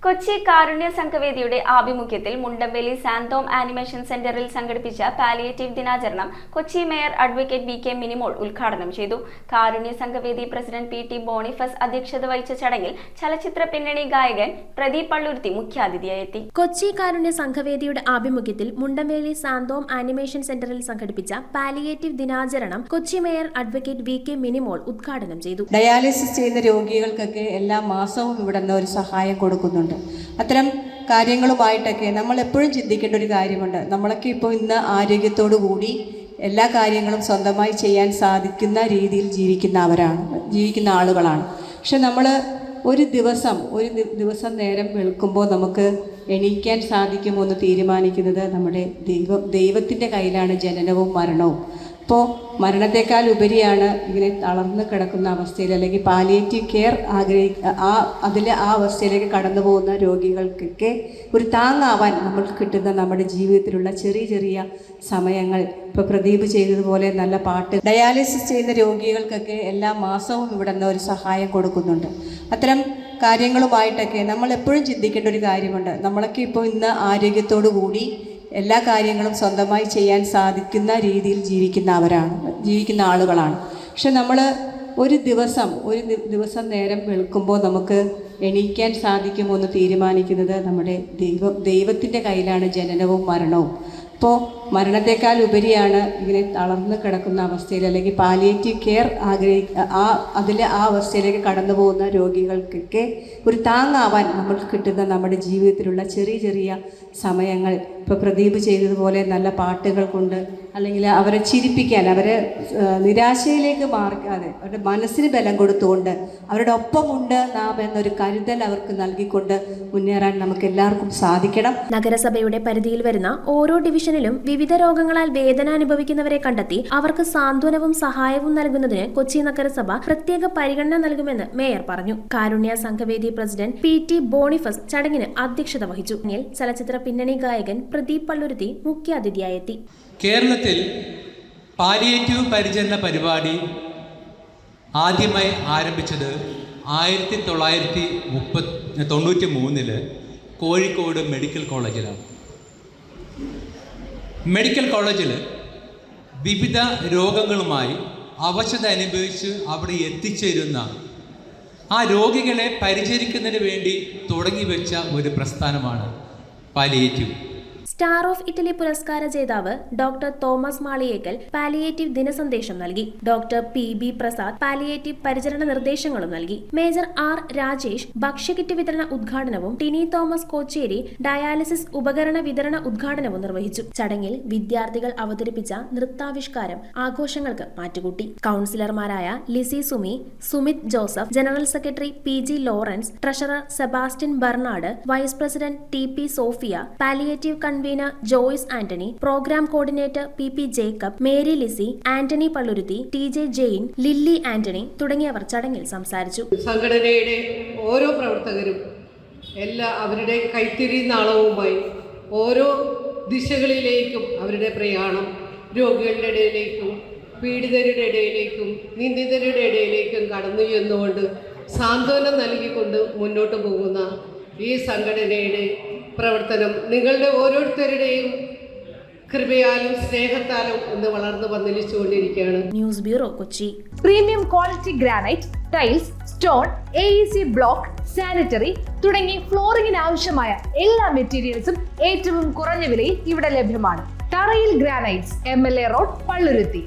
കൊച്ചി കാരുണ്യ സംഘവേദിയുടെ ആഭിമുഖ്യത്തിൽ മുണ്ടമ്പേലി സാന്തോം ആനിമേഷൻ സെന്ററിൽ സംഘടിപ്പിച്ച പാലിയേറ്റീവ് ദിനാചരണം Kochi mayor advocate VK. Minimol ഉദ്ഘാടനം ചെയ്തു. കാരുണ്യ സംഘവേദി പ്രസിഡന്റ് പി.ടി. ബോണിഫസ് അധ്യക്ഷത വഹിച്ച ചടങ്ങിൽ ചലച്ചിത്ര പിന്നണി ഗായകൻ പ്രദീപ് പള്ളുരുത്തി മുഖ്യാതിഥിയായി എത്തി. കൊച്ചി കാരുണ്യ സംഘവേദിയുടെ ആഭിമുഖ്യത്തിൽ മുണ്ടമ്പേലി സാന്തോം ആനിമേഷൻ സെന്ററിൽ സംഘടിപ്പിച്ച പാലിയേറ്റീവ് ദിനാചരണം Kochi mayor advocate VK. Minimol ഉദ്ഘാടനം ചെയ്തു. ഡയാലിസിസ് ചെയ്യുന്ന രോഗികൾക്കൊക്കെ എല്ലാ മാസവും ഇവിടെ നിന്ന് ഒരു സഹായം കൊടുക്കുന്നുണ്ട്. അത്തരം കാര്യങ്ങളുമായിട്ടൊക്കെ നമ്മൾ എപ്പോഴും ചിന്തിക്കേണ്ട ഒരു കാര്യമുണ്ട്. നമ്മളൊക്കെ ഇപ്പോൾ ഇന്ന് ആരോഗ്യത്തോടു കൂടി എല്ലാ കാര്യങ്ങളും സ്വന്തമായി ചെയ്യാൻ സാധിക്കുന്ന രീതിയിൽ ജീവിക്കുന്ന ആളുകളാണ്. പക്ഷെ നമ്മൾ ഒരു ദിവസം നേരം വെളുക്കുമ്പോൾ നമുക്ക് എണീക്കാൻ സാധിക്കുമോ എന്ന് തീരുമാനിക്കുന്നത് നമ്മുടെ ദൈവത്തിൻ്റെ കയ്യിലാണ് ജനനവും മരണവും. അപ്പോൾ മരണത്തെക്കാൾ ഉപരിയാണ് ഇങ്ങനെ തളർന്ന് കിടക്കുന്ന അവസ്ഥയിൽ അല്ലെങ്കിൽ പാലിയേറ്റീവ് കെയർ ആ അവസ്ഥയിലേക്ക് കടന്നു പോകുന്ന രോഗികൾക്കൊക്കെ ഒരു താങ്ങാവാൻ നമ്മൾക്ക് കിട്ടുന്ന നമ്മുടെ ജീവിതത്തിലുള്ള ചെറിയ സമയങ്ങൾ. ഇപ്പോൾ പ്രദീപ് ചെയ്തതുപോലെ നല്ല പാട്ട്. ഡയാലിസിസ് ചെയ്യുന്ന രോഗികൾക്കൊക്കെ എല്ലാ മാസവും ഇവിടെ നിന്ന് ഒരു സഹായം കൊടുക്കുന്നുണ്ട്. അത്തരം കാര്യങ്ങളുമായിട്ടൊക്കെ നമ്മൾ എപ്പോഴും ചിന്തിക്കേണ്ട ഒരു കാര്യമുണ്ട്. നമ്മളൊക്കെ ഇപ്പോൾ ഇന്ന് ആരോഗ്യത്തോടു കൂടി എല്ലാ കാര്യങ്ങളും സ്വന്തമായി ചെയ്യാൻ സാധിക്കുന്ന രീതിയിൽ ജീവിക്കുന്ന ആളുകളാണ്. പക്ഷെ നമ്മൾ ഒരു ദിവസം നേരം വെളുക്കുമ്പോൾ നമുക്ക് എണീക്കാൻ സാധിക്കുമോ എന്ന് തീരുമാനിക്കുന്നത് നമ്മുടെ ദൈവത്തിൻ്റെ കയ്യിലാണ് ജനനവും മരണവും. അപ്പോൾ മരണത്തെക്കാൾ ഉപരിയാണ് ഇങ്ങനെ തളർന്ന് കിടക്കുന്ന അവസ്ഥയിൽ അല്ലെങ്കിൽ പാലിയേറ്റീവ് കെയർ ആ അവസ്ഥയിലേക്ക് കടന്നു പോകുന്ന രോഗികൾക്കൊക്കെ ഒരു താങ്ങാവാൻ നമ്മൾക്ക് കിട്ടുന്ന നമ്മുടെ ജീവിതത്തിലുള്ള ചെറിയ സമയങ്ങൾ. ഇപ്പോൾ പ്രദീപ് ചെയ്തതുപോലെ നല്ല പാട്ടുകൾ കൊണ്ട് അല്ലെങ്കിൽ അവരെ ചിരിപ്പിക്കാൻ, അവരെ നിരാശയിലേക്ക് മാറിക്കാതെ അവരുടെ മനസ്സിന് ബലം കൊടുത്തുകൊണ്ട് അവരുടെ ഒപ്പമുണ്ട് നാം എന്നൊരു കരുതൽ അവർക്ക് നൽകിക്കൊണ്ട് മുന്നേറാൻ നമുക്ക് എല്ലാവർക്കും സാധിക്കണം. നഗരസഭയുടെ പരിധിയിൽ വരുന്ന ഓരോ ഡിവിഷനിലും വിവിധ രോഗങ്ങളാൽ വേദന അനുഭവിക്കുന്നവരെ കണ്ടെത്തി അവർക്ക് സാന്ത്വനവും സഹായവും നൽകുന്നതിന് കൊച്ചി നഗരസഭ പ്രത്യേക പരിഗണന നൽകുമെന്ന് മേയർ പറഞ്ഞു. കാരുണ്യ സംഘവേദി പ്രസിഡന്റ് പി.ടി. ബോണിഫസ് ചടങ്ങിന് അധ്യക്ഷത വഹിച്ചു. ചലച്ചിത്ര പിന്നണി ഗായകൻ പ്രദീപ് പള്ളുരുത്തി മുഖ്യാതിഥിയായി എത്തി. കേരളത്തിൽ പാലിയേറ്റീവ് പരിചരണ പരിപാടി ആദ്യമായി ആരംഭിച്ചത് 1993 കോഴിക്കോട് മെഡിക്കൽ കോളേജിലാണ്. മെഡിക്കൽ കോളേജിൽ വിവിധ രോഗങ്ങളുമായി അവശത അനുഭവിച്ച് അവിടെ എത്തിച്ചേരുന്ന ആ രോഗികളെ പരിചരിക്കുന്നതിന് വേണ്ടി തുടങ്ങിവെച്ച ഒരു പ്രസ്ഥാനമാണ് പാലിയേറ്റീവ്. സ്റ്റാർ ഓഫ് ഇറ്റലി പുരസ്കാര ജേതാവ് ഡോക്ടർ തോമസ് മാളിയേക്കൽ പാലിയേറ്റീവ് ദിനസന്ദേശം നൽകി. ഡോക്ടർ പി.ബി. പ്രസാദ് പാലിയേറ്റീവ് പരിചരണ നിർദ്ദേശങ്ങളും നൽകി. Major R. രാജേഷ് ഭക്ഷ്യകിറ്റ് വിതരണ ഉദ്ഘാടനവും ടിനി തോമസ് കോച്ചേരി ഡയാലിസിസ് ഉപകരണ വിതരണ ഉദ്ഘാടനവും നിർവഹിച്ചു. ചടങ്ങിൽ വിദ്യാർത്ഥികൾ അവതരിപ്പിച്ച നൃത്താവിഷ്കാരം ആഘോഷങ്ങൾക്ക് മാറ്റുകൂട്ടി. കൗൺസിലർമാരായ Lissy Sumi, Sumith Joseph, general secretary P G. Lawrence, treasurer Sebastian Bernard, vice president T P. Sophia, palliative convener Joyce Antony, programme coordinator P P. Jacob, Mary Lissy, Antony Palluruthy, T J. Jain, Lilly Antony തുടങ്ങിയവർ ചടങ്ങിൽ സംസാരിച്ചു. സംഘടനയുടെ ഓരോ പ്രവർത്തകരും അവരുടെ കൈത്തിരി നാളവുമായി ഓരോ ദിശകളിലേക്കും അവരുടെ പ്രയാണം രോഗികളുടെ ഇടയിലേക്കും പീഡിതരുടെ ഇടയിലേക്കും നിന്ദിതരുടെ ഇടയിലേക്കും കടന്നു ചെന്നുകൊണ്ട് സാന്ത്വനം നൽകിക്കൊണ്ട് മുന്നോട്ട് പോകുന്ന ഈ സംഘടനയുടെ പ്രവർത്തനം നിങ്ങളുടെ ഓരോരുത്തരുടെയും കൃപയാലും സ്നേഹത്താലും ഇന്ന് വളർന്നു വന്നിരിച്ചുകൊണ്ടിരിക്കുകയാണ്. News bureau, Kochi. Premium quality granite, tiles, stone, AEC block, sanitary തുടങ്ങി ഫ്ലോറിംഗിന് ആവശ്യമായ എല്ലാ മെറ്റീരിയൽസും ഏറ്റവും കുറഞ്ഞ വിലയിൽ ഇവിടെ ലഭ്യമാണ്. തറയിൽ ഗ്രാനൈറ്റ്സ്, MLA റോഡ്, പള്ളുരുത്തി.